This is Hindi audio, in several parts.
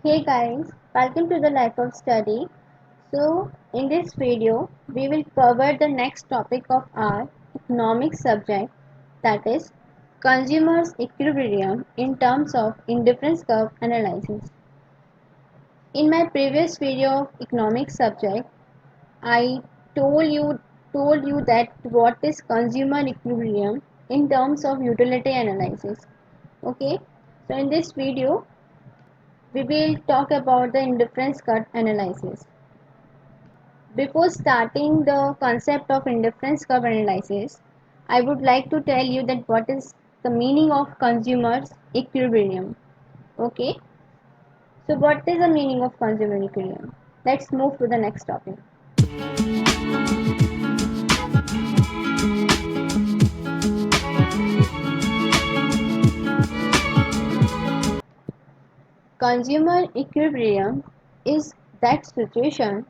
Hey guys, welcome to the Life of Study. In this video, we will cover the next topic of our economic subject, that is consumers equilibrium in terms of indifference curve analysis. In my previous video of economic subject, I told you that what is consumer equilibrium in terms of utility analysis. Okay, so in this video, we will talk about the indifference curve analysis. Before starting the concept of indifference curve analysis, I would like to tell you that what is the meaning of consumers equilibrium. Okay, so what is the meaning of consumer equilibrium? Let's move to the next topic. Consumer equilibrium is that situation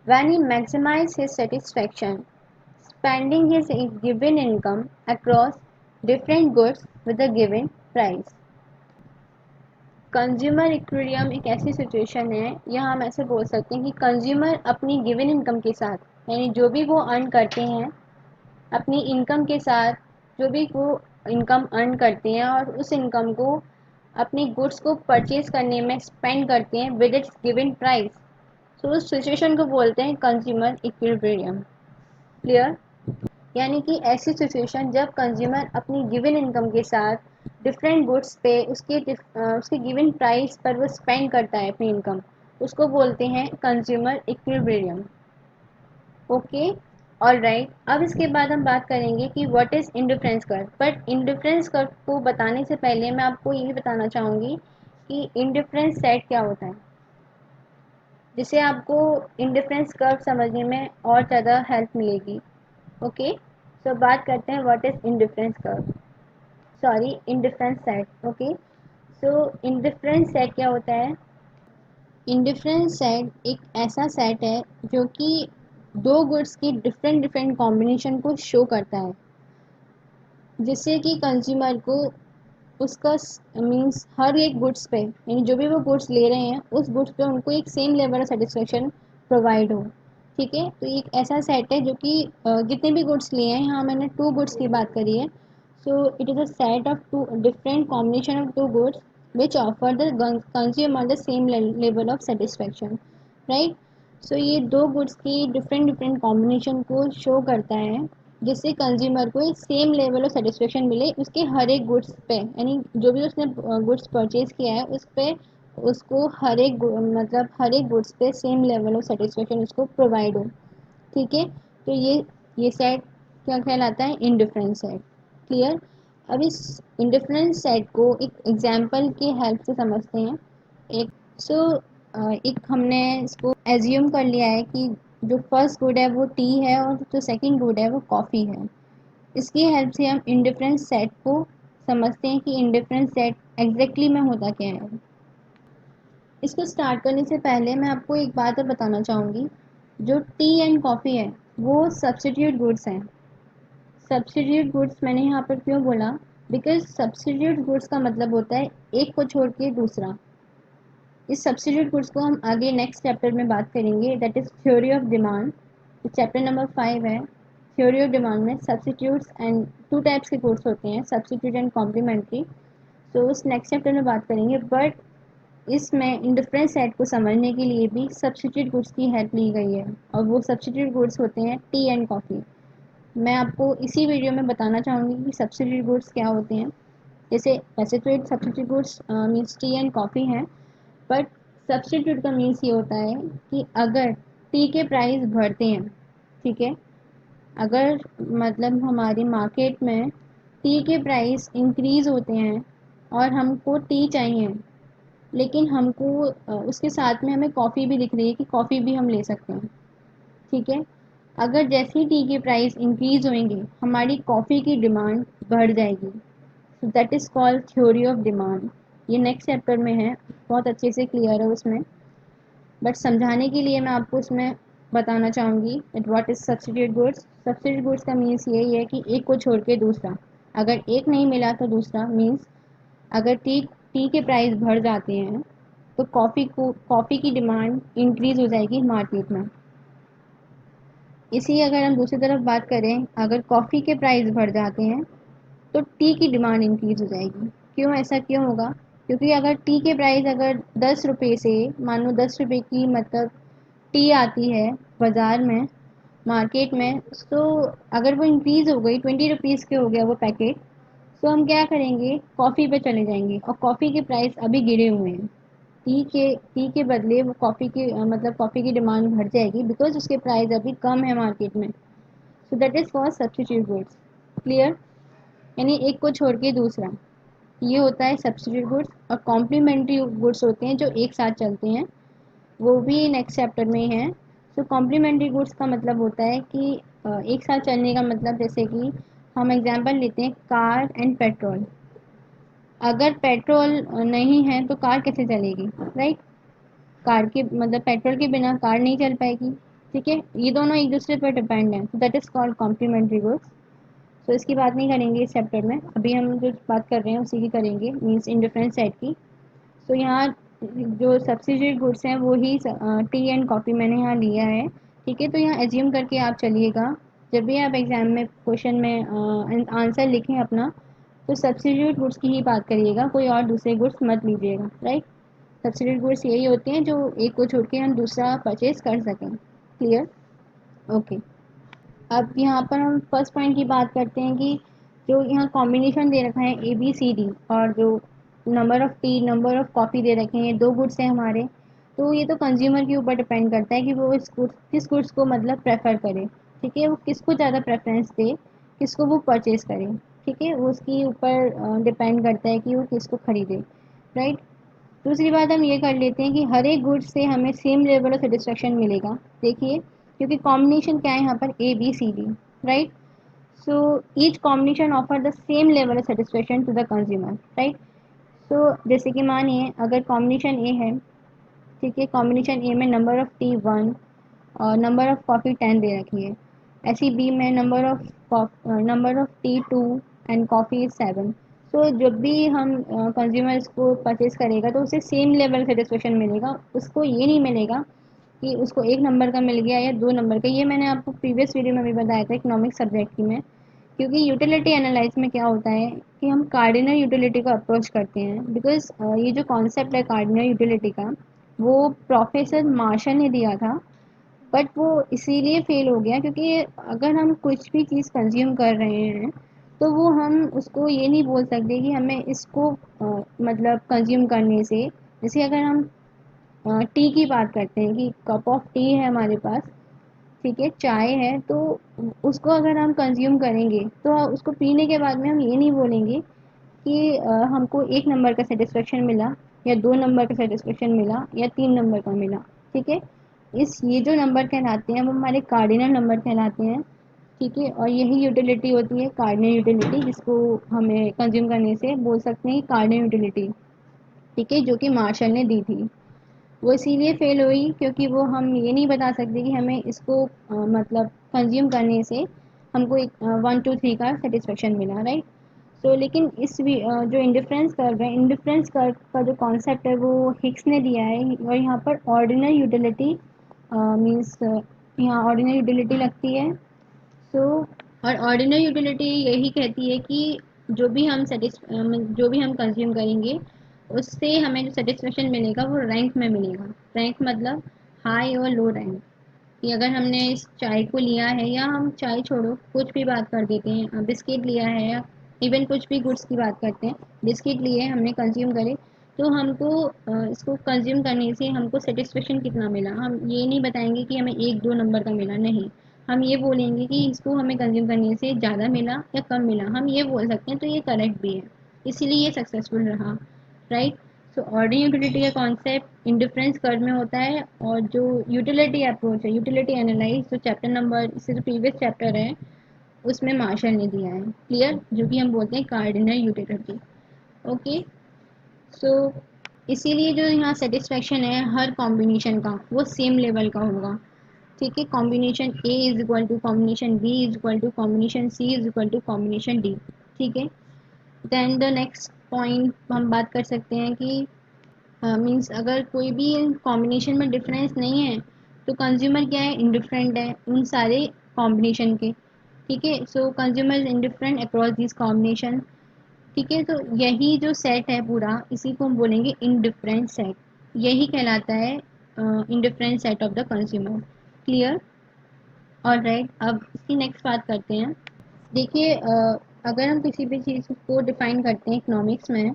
when he maximizes his satisfaction spending his given income across different goods with a given price. Consumer equilibrium एक ऐसी सिचुएशन है, यहाँ हम ऐसे बोल सकते हैं कि कंज्यूमर अपनी गिवन इनकम के साथ यानी जो भी वो अर्न करते हैं अपनी इनकम के साथ जो भी वो इनकम अर्न करते हैं और उस इनकम को अपनी गुड्स को परचेज करने में स्पेंड करते हैं विद इट्स गिवन प्राइस। सो उस सिचुएशन को बोलते हैं कंज्यूमर इक्विलिब्रियम। क्लियर? यानी कि ऐसी सिचुएशन जब कंज्यूमर अपनी गिवन इनकम के साथ डिफरेंट गुड्स पे उसके गिवन प्राइस पर वो स्पेंड करता है अपनी इनकम, उसको बोलते हैं consumer equilibrium. Okay, all right. अब इसके बाद हम बात करेंगे कि what is indifference curve. But indifference curve को बताने से पहले मैं आपको ये बताना चाहूँगी कि इंडिफरेंस सेट क्या होता है, जिससे आपको इंडिफरेंस कर्व समझने में और ज़्यादा हेल्प मिलेगी। ओके, सो बात करते हैं what is indifference curve, sorry indifference set. Okay, so indifference set क्या होता है? इंडिफरेंस सेट एक ऐसा सेट है जो कि दो गुड्स की डिफरेंट डिफरेंट कॉम्बिनेशन को शो करता है, जिससे कि कंज्यूमर को उसका मीन्स हर एक गुड्स पे यानी जो भी वो गुड्स ले रहे हैं उस गुड्स पे उनको एक same level of satisfaction provide हो। ठीक है, तो एक ऐसा सेट है जो कि जितने भी गुड्स लिए हैं, यहाँ मैंने टू गुड्स की बात करी है। So it is a set of two different combination of two goods which offer the consumer the same level of satisfaction, right. So ये दो गुड्स की डिफरेंट डिफरेंट कॉम्बिनेशन को शो करता है, जिससे कंज्यूमर को एक सेम लेवल ऑफ सेटिस्फेक्शन मिले उसके हर एक गुड्स पे, यानी जो भी उसने गुड्स परचेज किया है उस पे उसको हर एक मतलब हर एक गुड्स पे सेम लेवल ऑफ सेटिस्फेक्शन उसको प्रोवाइड हो। ठीक है, तो ये सेट क्या कहलाता है? Indifference set. क्लियर? अब इस इंडिफरेंस सेट को एक एग्जांपल की हेल्प से समझते हैं। एक सो एक हमने इसको एज्यूम कर लिया है कि जो फर्स्ट गुड है वो टी है और जो सेकंड गुड है वो कॉफ़ी है। इसकी हेल्प से हम इंडिफरेंस सेट को समझते हैं कि इंडिफरेंस सेट एग्जैक्टली में होता क्या है। इसको स्टार्ट करने से पहले मैं आपको एक बात और बताना चाहूँगी, जो टी एंड कॉफ़ी है वो सब्स्टिट्यूट गुड्स हैं। सब्स्टिट्यूट गुड्स मैंने यहाँ पर क्यों बोला? बिकॉज सब्स्टिट्यूट गुड्स का मतलब होता है एक को छोड़ के दूसरा। इस सब्स्टिट्यूट गुड्स को हम आगे नेक्स्ट चैप्टर में बात करेंगे, that is theory of demand. Chapter number 5 है थ्योरी ऑफ डिमांड में सब्स्टिट्यूट्स एंड टू टाइप्स के गुड्स होते हैं, सब्स्टिट्यूट एंड कॉम्प्लीमेंट्री। तो उस नेक्स्ट चैप्टर में बात करेंगे, बट इसमें इंडिफरेंस सेट को समझने के लिए भी सब्स्टिट्यूट गुड्स की हेल्प ली गई है और वो सब्स्टिट्यूट गुड्स होते हैं टी एंड कॉफ़ी। मैं आपको इसी वीडियो में बताना चाहूँगी कि सब्स्टिट्यूट गुड्स क्या होते हैं। जैसे वैसे तो एक substitute goods means T and coffee हैं, बट सब्स्टिट्यूट का मीन्स ये होता है कि अगर टी के प्राइस बढ़ते हैं, ठीक है, अगर मतलब हमारी मार्केट में टी के प्राइस इंक्रीज़ होते हैं और हमको टी चाहिए, लेकिन हमको उसके साथ में हमें कॉफ़ी भी दिख रही है कि कॉफ़ी भी हम ले सकते हैं। ठीक है, अगर जैसे ही टी के प्राइस इंक्रीज़ होंगे हमारी कॉफ़ी की डिमांड बढ़ जाएगी। So that is called theory of demand. ये नेक्स्ट चैप्टर में है, बहुत अच्छे से क्लियर है उसमें, बट समझाने के लिए मैं आपको उसमें बताना चाहूँगी that what is substitute goods. Substitute goods का मीन्स यही है कि एक को छोड़ के दूसरा, अगर एक नहीं मिला तो दूसरा, मीन्स अगर टी टी के प्राइस बढ़ जाते हैं तो कॉफ़ी की डिमांड इंक्रीज़ हो जाएगी मार्केट में। इसी अगर हम दूसरी तरफ बात करें, अगर कॉफ़ी के प्राइस बढ़ जाते हैं तो टी की डिमांड इंक्रीज़ हो जाएगी। क्यों, ऐसा क्यों होगा? क्योंकि अगर टी के प्राइस अगर 10 रुपये से, मान लो 10 रुपये की मतलब टी आती है बाज़ार में, मार्केट में, तो अगर वो इंक्रीज़ हो गई 20 रुपीज़ के हो गया वो पैकेट, तो हम क्या करेंगे, कॉफ़ी पे चले जाएंगे और कॉफ़ी के प्राइस अभी गिरे हुए हैं। टी के बदले वो कॉफ़ी की मतलब कॉफ़ी की डिमांड बढ़ जाएगी बिकॉज उसके प्राइस अभी कम है मार्केट में। So that is for substitute goods. Clear? यानी एक को छोड़ के दूसरा, ये होता है सब्स्टिट्यूट गुड्स। और कॉम्प्लीमेंट्री गुड्स होते हैं जो एक साथ चलते हैं, वो भी नेक्स्ट चैप्टर में ही है। सो कॉम्प्लीमेंट्री गुड्स का मतलब होता है कि एक साथ चलने का मतलब, जैसे कि हम एग्जांपल लेते हैं कार एंड पेट्रोल। अगर पेट्रोल नहीं है तो कार कैसे चलेगी, राइट? कार के मतलब पेट्रोल के बिना कार नहीं चल पाएगी। ठीक है, ये दोनों एक दूसरे पर डिपेंड हैं, that is called complementary goods. तो इसकी बात नहीं करेंगे इस चैप्टर में, अभी हम जो बात कर रहे हैं उसी की करेंगे, मीन्स इन डिफरेंट साइड की। तो यहाँ जो सब्सिट्यूट गुड्स हैं वो ही टी एंड कॉफ़ी मैंने यहाँ लिया है। ठीक है, तो यहाँ एज्यूम करके आप चलिएगा, जब भी आप एग्ज़ाम में क्वेश्चन में आंसर लिखें अपना, तो सब्सिट्यूट गुड्स की ही बात करिएगा, कोई और दूसरे गुड्स मत लीजिएगा, राइट? सब्सिट्यूट गुड्स यही होते हैं जो एक को छोड़ के हम दूसरा परचेज कर सकें। क्लियर? ओके। अब यहाँ पर हम फर्स्ट पॉइंट की बात करते हैं कि जो यहाँ कॉम्बिनेशन दे रखा है ए बी सी डी, और जो number of tea, number of coffee दे रखे हैं, ये दो गुड्स हैं हमारे। तो ये तो कंज्यूमर के ऊपर डिपेंड करता है कि वो किस गुड्स को मतलब प्रेफर करे। ठीक है, वो किसको ज़्यादा प्रेफरेंस दे, किसको वो परचेज़ करे। ठीक है, वो उसके ऊपर डिपेंड करता है कि वो किसको ख़रीदे, राइट? दूसरी बात हम ये कर लेते हैं कि हर एक गुड्स से हमें सेम लेवल ऑफ सेटिस्फेक्शन मिलेगा। देखिए, क्योंकि कॉम्बिनेशन क्या है यहाँ पर, A B C D, right? So each combination offer the same level of satisfaction to the consumer, right? So जैसे कि मानिए अगर कॉम्बिनेशन ए है, ठीक है, कॉम्बिनेशन ए में नंबर ऑफ़ टी 1 और नंबर ऑफ़ कॉफ़ी 10 दे रखी है। ऐसी बी में number of T 2 and coffee 7। सो जब भी हम कंज्यूमर इसको परचेज़ करेगा तो उसे सेम लेवल सेटिस्फेक्शन मिलेगा, उसको ये नहीं मिलेगा कि उसको 1 नंबर का मिल गया या 2 नंबर का। ये मैंने आपको प्रीवियस वीडियो में भी बताया था इकोनॉमिक्स सब्जेक्ट की में। क्योंकि यूटिलिटी एनालाइज में क्या होता है कि हम कार्डिनल यूटिलिटी को अप्रोच करते हैं, बिकॉज ये जो कॉन्सेप्ट है कार्डिनल यूटिलिटी का, वो प्रोफेसर मार्शल ने दिया था। बट वो इसीलिए फेल हो गया क्योंकि अगर हम कुछ भी चीज़ कंज्यूम कर रहे हैं तो वो हम उसको ये नहीं बोल सकते कि हमें इसको मतलब कंज्यूम करने से, जैसे अगर हम टी की बात करते हैं कि कप ऑफ टी है हमारे पास, ठीक है, चाय है, तो उसको अगर हम कंज्यूम करेंगे तो उसको पीने के बाद में हम ये नहीं बोलेंगे कि हमको 1 नंबर का सेटिस्फेक्शन मिला या 2 नंबर का सेटिस्फेक्शन मिला या 3 नंबर का मिला। ठीक है, ये जो नंबर कहलाते हैं वो हमारे कार्डिनल नंबर कहलाते हैं। ठीक है, और यही यूटिलिटी होती है कार्डिनल यूटिलिटी, जिसको हमें कंज्यूम करने से बोल सकते हैं कार्डिनल यूटिलिटी। ठीक है, जो कि मार्शल ने दी थी। वो इसीलिए फ़ेल हुई क्योंकि वो हम ये नहीं बता सकते कि हमें इसको मतलब कंज्यूम करने से हमको एक 1 2 3 का सेटिस्फेक्शन मिला, राइट? सो लेकिन जो इंडिफरेंस कर्व है, इंडिफरेंस कर्व का जो कॉन्सेप्ट है वो हिक्स ने दिया है, और यहाँ पर ऑर्डिनल यूटिलिटी मीन्स यहाँ ऑर्डिनल यूटिलिटी लगती है। सो और ऑर्डिनल यूटिलिटी यही कहती है कि जो भी हम कंज्यूम करेंगे उससे हमें जो सेटिस्फेक्शन मिलेगा वो रैंक में मिलेगा। रैंक मतलब हाई और लो रैंक, कि अगर हमने इस चाय को लिया है, या हम चाय छोड़ो कुछ भी बात कर देते हैं, बिस्किट लिया है या इवन कुछ भी गुड्स की बात करते हैं, बिस्किट लिए हमने कंज्यूम करे, तो हमको इसको कंज्यूम करने से हमको सेटिस्फेक्शन कितना मिला, हम ये नहीं बताएंगे कि हमें 1 2 नंबर का मिला, नहीं। हम ये बोलेंगे कि इसको हमें कंज्यूम करने से ज़्यादा मिला या कम मिला, हम ये बोल सकते हैं, तो ये करेक्ट भी है, इसीलिए ये सक्सेसफुल रहा, राइट? सो ऑर्डिनल यूटिलिटी का कॉन्सेप्ट इंडिफरेंस कर्व में होता है, और जो यूटिलिटी अप्रोच है, यूटिलिटी एनालाइज, जो चैप्टर नंबर इससे जो प्रीवियस चैप्टर है उसमें मार्शल ने दिया है। क्लियर? जो कि हम बोलते हैं कार्डिनल यूटिलिटी। ओके, सो इसीलिए जो यहाँ सेटिस्फेक्शन है हर कॉम्बिनेशन का वो सेम लेवल का होगा। ठीक है, combination A is equal to combination B is equal to combination C is equal to combination D. ठीक है, देन द नेक्स्ट पॉइंट हम बात कर सकते हैं कि मीन्स अगर कोई भी कॉम्बिनेशन में डिफरेंस नहीं है तो कंज्यूमर क्या है, इंडिफरेंट है उन सारे कॉम्बिनेशन के। ठीक है, सो consumer is indifferent across this combination. ठीक है, तो यही जो सेट है पूरा, इसी को हम बोलेंगे इंडिफरेंट सेट। यही कहलाता है indifferent set of the consumer. Clear? और राइट, अब इसकी नेक्स्ट बात करते हैं। देखिए, अगर हम किसी भी चीज़ को डिफाइन करते हैं इकोनॉमिक्स में,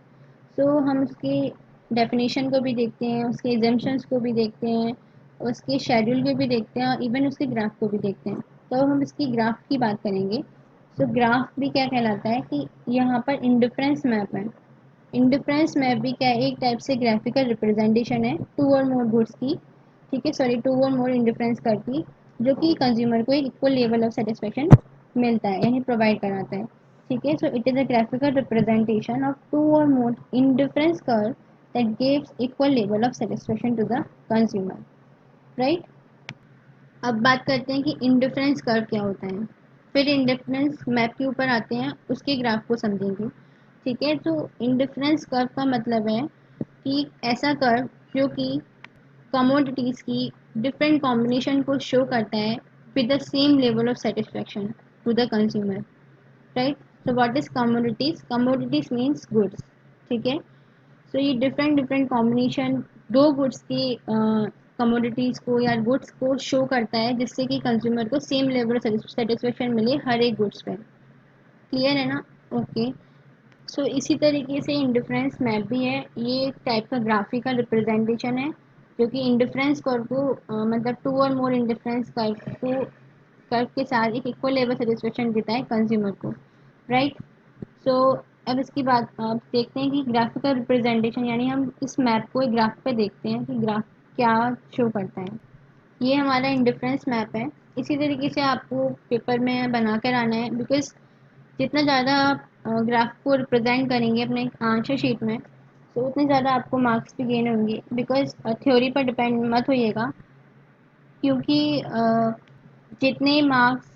तो हम उसके डेफिनेशन को भी देखते हैं, उसके एजम्पशंस को भी देखते हैं, उसके शेड्यूल को भी देखते हैं, और इवन उसके ग्राफ को भी देखते हैं। तो हम इसकी ग्राफ की बात करेंगे। तो ग्राफ भी क्या कहलाता है कि यहाँ पर इंडिफरेंस मैप है। इंडिफरेंस मैप भी क्या है, एक टाइप से ग्राफिकल रिप्रेजेंटेशन है टू और मोर गुड्स की। ठीक है, sorry, to or more indifference करती, जो कि कंज्यूमर को एक इक्वल लेवल ऑफ सेटिस्फेक्शन मिलता है, यानी प्रोवाइड कराता है। ठीक है, so it is a graphical representation of two or more indifference curve that gives equal level of satisfaction to the consumer. Right, अब बात करते हैं कि इंडिफरेंस कर्व क्या होता है, फिर इंडिफरेंस मैप के ऊपर आते हैं, उसके ग्राफ को समझेंगे। ठीक है, तो इंडिफरेंस कर्व का मतलब है कि ऐसा कर्व जो कि कमोडिटीज़ की डिफरेंट कॉम्बिनेशन को शो करता है with the same level of satisfaction to the consumer. Right, so what is commodities? Commodities means goods. ठीक है, सो ये डिफरेंट डिफरेंट कॉम्बिनेशन दो गुड्स की कमोडिटीज़ को या गुड्स को शो करता है, जिससे कि कंज्यूमर को सेम लेवल ऑफ सेटिस्फेक्शन मिले हर एक गुड्स पे। क्लियर है ना? ओके, सो इसी तरीके से इंडिफरेंस मैप भी है, ये एक टाइप का ग्राफिकल रिप्रेजेंटेशन है, जो कि इंडिफरेंस कर्व को मतलब to or more indifference curve के साथ एक इक्वल लेवल सेटिस्फेक्शन देता है कंज्यूमर को। राइट, सो अब इसकी बात आप देखते हैं कि ग्राफिकल रिप्रेजेंटेशन, यानी हम इस मैप को एक ग्राफ पे देखते हैं कि ग्राफ क्या शो करता है। ये हमारा इंडिफरेंस मैप है। इसी तरीके से आपको पेपर में बना कर आना है, बिकॉज जितना ज़्यादा आप ग्राफ को रिप्रेजेंट करेंगे अपने आंसर शीट में, तो उतने ज़्यादा आपको मार्क्स भी गेन होंगे। बिकॉज थ्योरी पर डिपेंड मत होइएगा, क्योंकि जितने मार्क्स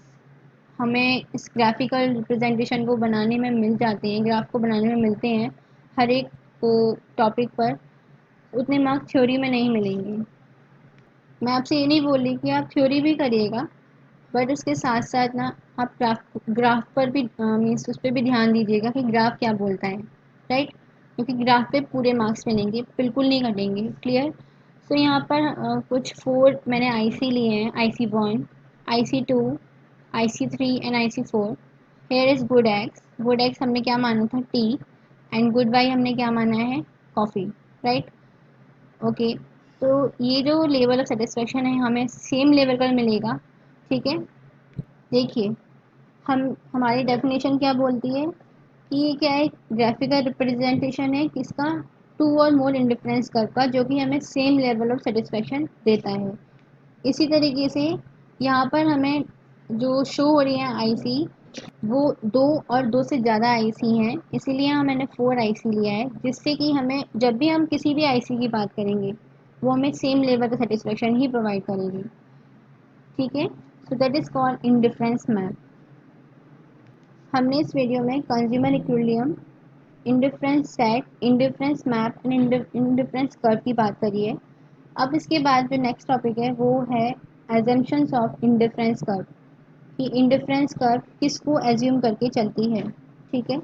हमें इस ग्राफिकल रिप्रेजेंटेशन को बनाने में मिल जाते हैं, ग्राफ को बनाने में मिलते हैं हर एक टॉपिक पर, उतने मार्क्स थ्योरी में नहीं मिलेंगे। मैं आपसे ये नहीं बोल रही कि आप थ्योरी भी करिएगा, बट उसके साथ साथ ना आप ग्राफ पर भी मीन्स उस पर भी ध्यान दीजिएगा कि ग्राफ क्या बोलता है। राइट, क्योंकि ग्राफ पे पूरे मार्क्स मिलेंगे, बिल्कुल नहीं घटेंगे। क्लियर? तो यहाँ पर कुछ फोर मैंने आईसी लिए हैं, IC1, IC2, IC3 and IC4। Here is good x, good x हमने क्या माना था, टी, एंड गुड बाई हमने क्या माना है, कॉफ़ी। राइट, ओके, तो ये जो लेवल ऑफ सेटिस्फेक्शन है हमें सेम लेवल पर मिलेगा। ठीक है, देखिए, हम हमारी डेफिनेशन क्या बोलती है कि ये क्या है, ग्राफिकल रिप्रेजेंटेशन है किसका, to or more indifference curve का, जो कि हमें सेम लेवल ऑफ सेटिस्फेक्शन देता है। इसी तरीके से यहाँ पर हमें जो शो हो रही है आईसी, वो दो और दो से ज़्यादा आईसी हैं, इसीलिए मैंने 4 आईसी लिया है, जिससे कि हमें जब भी हम किसी भी आईसी की बात करेंगे, वो हमें सेम लेवल का सेटिस्फेक्शन ही प्रोवाइड करेगी। ठीक है, so that is called indifference map. हमने इस वीडियो में consumer equilibrium, indifference set, indifference map and indifference curve की बात करी है। अब इसके बाद जो नेक्स्ट टॉपिक है वो है एजम्पशंस ऑफ इंडिफरेंस कर्व, कि इंडिफरेंस कर्व किसको एज्यूम करके चलती है। ठीक है,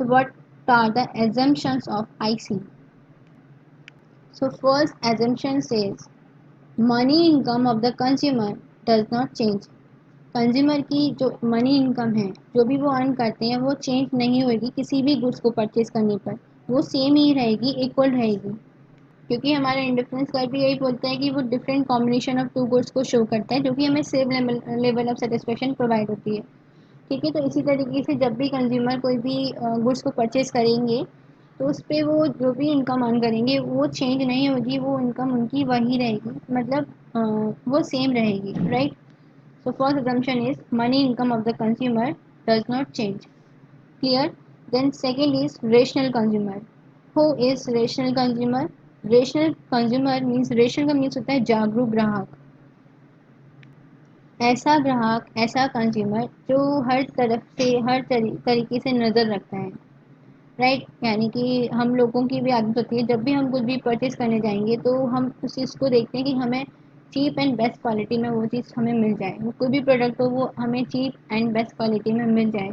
so what are the assumptions of IC? So first assumption says money income of the consumer does not change. Consumer की जो मनी इनकम है, जो भी वो अर्न करते हैं, वो चेंज नहीं होगी किसी भी गुड्स को परचेज करने पर, वो सेम ही रहेगी, इक्वल रहेगी। क्योंकि हमारा इंडिफरेंस कर्व भी यही बोलता है कि वो different combination of two goods को शो करता है, जो कि हमें same level of satisfaction provide होती है। ठीक है, तो इसी तरीके से जब भी कंज्यूमर कोई भी गुड्स को परचेज़ करेंगे, तो उस पे वो जो भी इनकम अर्न करेंगे वो चेंज नहीं होगी, वो इनकम उनकी वही रहेगी, मतलब वो सेम रहेगी। Right, so first assumption is money income of the consumer does not change. Clear? Then second is rational consumer. Who is rational consumer? Rational consumer means, rational का मीन्स होता है जागरूक ग्राहक। ऐसा ग्राहक, ऐसा कंज्यूमर जो हर तरफ से, हर तरीके से नज़र रखता है। राइट। यानी कि हम लोगों की भी आदत होती है, जब भी हम कुछ भी परचेज करने जाएंगे तो हम उस चीज़ को देखते हैं कि हमें चीप एंड बेस्ट क्वालिटी में वो चीज़ हमें मिल जाए, वो कोई भी प्रोडक्ट हो वो हमें चीप एंड बेस्ट क्वालिटी में मिल जाए।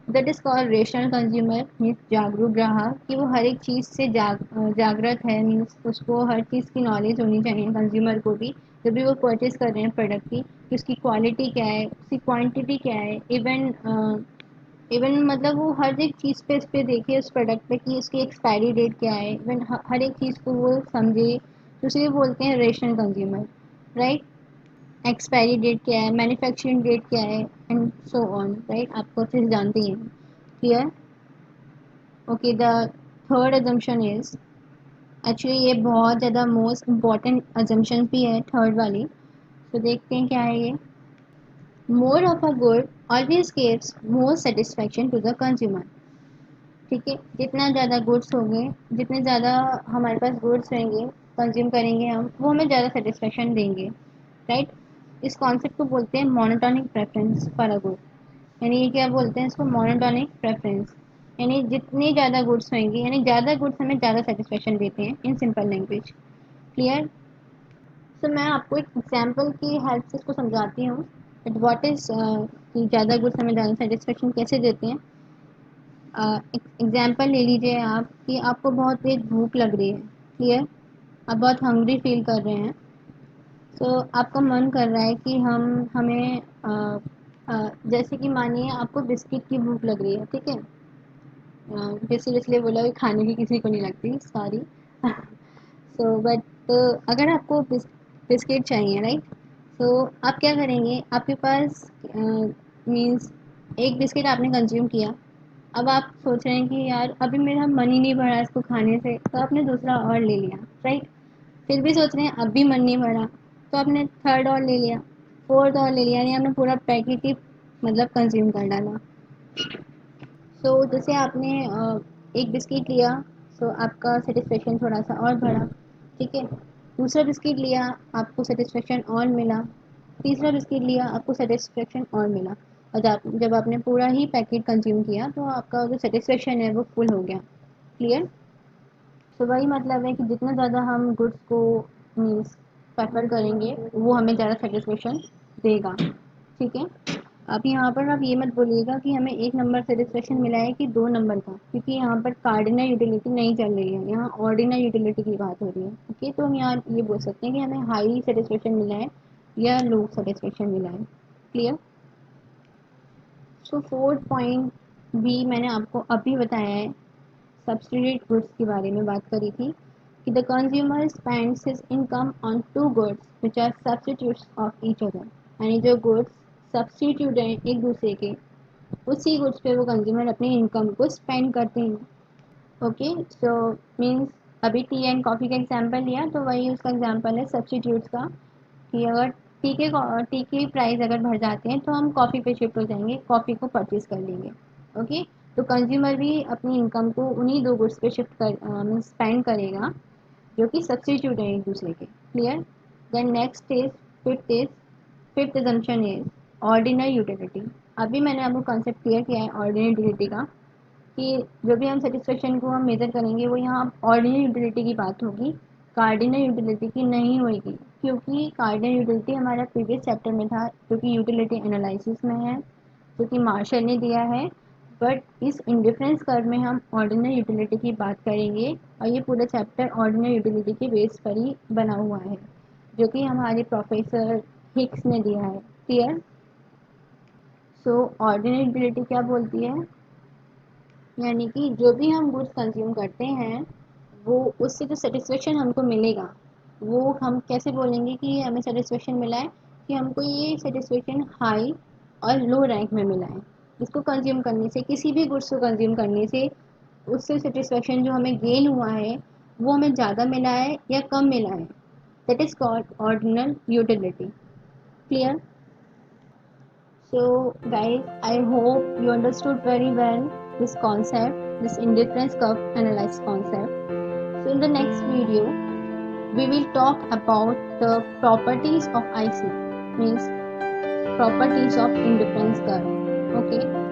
That is called rational consumer, means जागरूक ग्राहक, कि वो हर एक चीज़ से जागृत है, मीन्स उसको हर चीज़ की नॉलेज होनी चाहिए कंज्यूमर को भी, जब भी वो परचेज़ कर रहे हैं प्रोडक्ट की, कि उसकी क्वालिटी क्या है, उसकी क्वांटिटी क्या है, इवन इवन मतलब वो हर एक चीज़ पे इस पे देखे उस प्रोडक्ट पे कि उसकी एक्सपायरी डेट क्या है, इवन हर एक चीज़ को वो समझे, तो उसे बोलते हैं rational consumer, right. Expiry date क्या है, मैन्युफैक्चरिंग डेट क्या है, एंड सो ऑन, राइट। आपको अच्छे से जानते हैं। Clear? Okay, the third assumption is, actually ये बहुत ज़्यादा मोस्ट इम्पॉर्टेंट अजम्पशन भी है थर्ड वाली, तो देखते हैं क्या है ये। More of a good always gives more satisfaction to the consumer. ठीक है, जितना ज़्यादा गुड्स होंगे, जितने ज़्यादा हमारे पास गुड्स रहेंगे, कंज्यूम करेंगे हम, वो हमें ज़्यादा सेटिस्फेक्शन देंगे, राइट। इस कॉन्सेप्ट को बोलते हैं monotonic preference for a good. यानी ये क्या बोलते हैं इसको, मोनोटोनिक प्रेफरेंस। यानी जितनी ज़्यादा गुड्स होंगी, यानी ज़्यादा गुड्स हमें ज़्यादा सेटिस्फेक्शन देते हैं, इन सिंपल लैंग्वेज। क्लियर? तो मैं आपको एक एग्जाम्पल की हेल्प से इसको समझाती हूँ, दैट व्हाट इज़ कि ज़्यादा गुड्स हमें ज़्यादा सेटिस्फेक्शन कैसे देते हैं। एग्जाम्पल ले लीजिए आप कि आपको बहुत तेज भूख लग रही है। क्लियर? आप बहुत हंग्री फील कर रहे हैं, तो आपका मन कर रहा है कि हमें जैसे कि मानिए आपको बिस्किट की भूख लग रही है, ठीक है। जैसे इसलिए बोला कि खाने की किसी को नहीं लगती, सॉरी। सो बट अगर आपको बिस्किट चाहिए, राइट, तो आप क्या करेंगे, आपके पास मीन्स एक बिस्किट आपने कंज्यूम किया, अब आप सोच रहे हैं कि यार अभी मेरा मन ही नहीं भरा इसको खाने से, तो आपने दूसरा और ले लिया, राइट। फिर भी सोच रहे हैं अब भी मन नहीं भरा, तो आपने थर्ड और ले लिया, फोर्थ और ले लिया, यानी आपने पूरा पैकेट ही मतलब कंज्यूम कर डाला। सो जैसे आपने एक बिस्किट लिया, सो आपका सेटिस्फेक्शन थोड़ा सा और बढ़ा, ठीक है। दूसरा बिस्किट लिया, आपको सेटिस्फेक्शन और मिला। तीसरा बिस्किट लिया, आपको सेटिस्फेक्शन और मिला। और जब आपने पूरा ही पैकेट कंज्यूम किया तो आपका जो सेटिस्फेक्शन है वो फुल हो गया। क्लियर? तो वही मतलब है कि जितना ज़्यादा हम गुड्स को मीन्स प्रेफर करेंगे, वो हमें ज़्यादा सेटिस्फेक्शन देगा। ठीक है। अब यहाँ पर आप ये मत बोलिएगा कि हमें एक नंबर सेटिस्फेक्शन मिला है कि दो नंबर का, क्योंकि यहाँ पर कार्डिनल यूटिलिटी नहीं चल रही है, यहाँ ऑर्डिनल यूटिलिटी की बात हो रही है। ओके, तो हम यहाँ ये बोल सकते हैं कि हमें हाई सेटिस्फेक्शन मिला है या लो सेटिस्फेक्शन मिला है। क्लियर? सो फोर्थ पॉइंट भी मैंने आपको अभी बताया है, सब्सिट्यूट गुड्स के बारे में बात करी थी कि the consumer spends his income on two goods which are substitutes of each other. यानी जो गुड्स सब्सिट्यूट हैं एक दूसरे के, उसी गुड्स पे वो कंज्यूमर अपनी इनकम को स्पेंड करते हैं। ओके, सो मीन्स अभी टी एंड कॉफ़ी का एग्जांपल लिया, तो वही उसका एग्जांपल है सब्सिट्यूट्स का, कि अगर टी के प्राइस अगर बढ़ जाते हैं तो हम कॉफ़ी पे शिफ्ट हो जाएंगे, कॉफ़ी को परचेज़ कर लेंगे। ओके, तो कंज्यूमर भी अपनी इनकम को उन्हीं दो गुड्स पे शिफ्ट कर मीन्स स्पेंड करेगा, जो कि सब्सिट्यूट है एक दूसरे के। Clear? Then next is fifth assumption is ordinary utility. अभी मैंने आपको कॉन्सेप्ट क्लियर किया है ऑर्डिनरी यूटिलिटी का, कि जो भी हम सेटिस्फेक्शन को हम मेजर करेंगे वो यहाँ ऑर्डिनरी यूटिलिटी की बात होगी, कार्डिनल यूटिलिटी की नहीं होगी, क्योंकि कार्डिनल यूटिलिटी हमारा प्रीवियस चैप्टर में था, जो कि यूटिलिटी एनालिसिस में है, जो कि मार्शल ने दिया है। बट इस इंडिफरेंस कर्व में हम ऑर्डिनल यूटिलिटी की बात करेंगे, और ये पूरा चैप्टर ऑर्डिनल यूटिलिटी के बेस पर ही बना हुआ है, जो कि हमारे प्रोफेसर हिक्स ने दिया है। क्लियर? सो ऑर्डिनल यूटिलिटी क्या बोलती है, यानी कि जो भी हम गुड्स कंज्यूम करते हैं, वो उससे जो सेटिस्फेक्शन हमको मिलेगा, वो हम कैसे बोलेंगे कि हमें सेटिस्फेक्शन मिला है, कि हमको ये सेटिस्फेक्शन हाई और लो रैंक में मिला है। इसको कंज्यूम करने से, किसी भी गुड्स को कंज्यूम करने से, उससे सेटिस्फेक्शन जो हमें गेन हुआ है वो हमें ज़्यादा मिला है या कम मिला है, that is called ordinal utility. Clear? So guys, I hope you understood very well this concept, this indifference curve analysis concept. So in the next video, we will talk about the properties of IC, means properties of indifference curve. Okay.